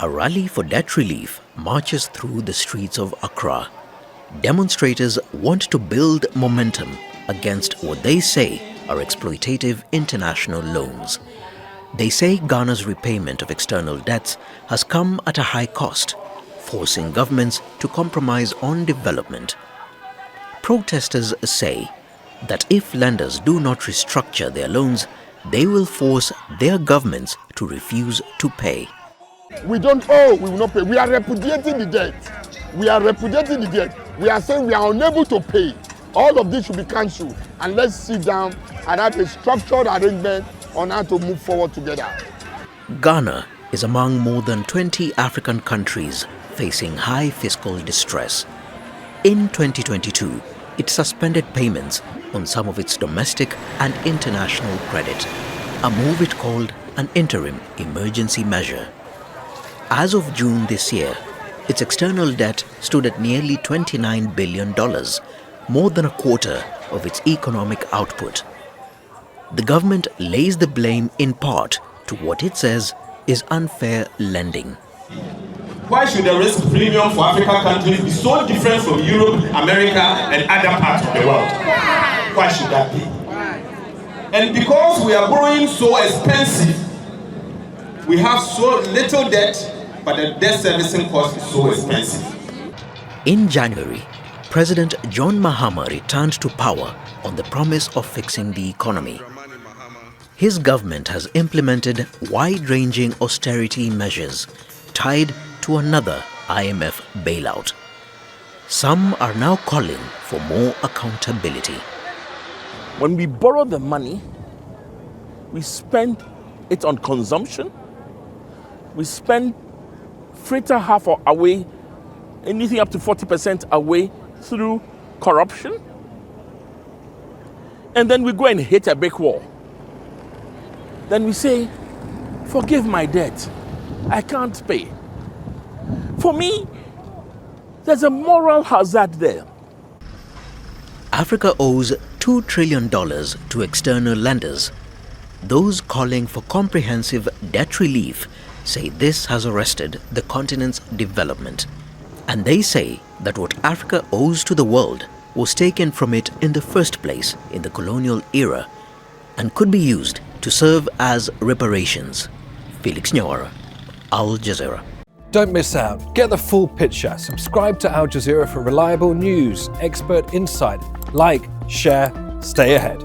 A rally for debt relief marches through the streets of Accra. Demonstrators want to build momentum against what they say are exploitative international loans. They say Ghana's repayment of external debts has come at a high cost, forcing governments to compromise on development. Protesters say that if lenders do not restructure their loans, they will force their governments to refuse to pay. We don't owe, we will not pay. We are repudiating the debt. We are repudiating the debt. We are saying we are unable to pay. All of this should be cancelled. And let's sit down and have a structured arrangement on how to move forward together. Ghana is among more than 20 African countries facing high fiscal distress. In 2022, it suspended payments on some of its domestic and international credit, a move it called an interim emergency measure. As of June this year, its external debt stood at nearly $29 billion, more than a quarter of its economic output. The government lays the blame in part to what it says is unfair lending. Why should the risk premium for African countries be so different from Europe, America, and other parts of the world? Why should that be? And because we are borrowing so expensive, we have so little debt, but the debt servicing cost is so expensive. In January, President John Mahama returned to power on the promise of fixing the economy. His government has implemented wide-ranging austerity measures tied to another IMF bailout. Some are now calling for more accountability. When we borrow the money, we spend it on consumption. We spend greater half or away, anything up to 40% away through corruption. And then we go and hit a brick wall. Then we say, forgive my debt. I can't pay. For me, there's a moral hazard there. Africa owes $2 trillion to external lenders. Those calling for comprehensive debt relief say this has arrested the continent's development. And they say that what Africa owes to the world was taken from it in the first place in the colonial era and could be used to serve as reparations. Felix Nyawara, Al Jazeera. Don't miss out. Get the full picture. Subscribe to Al Jazeera for reliable news, expert insight. Like, share, stay ahead.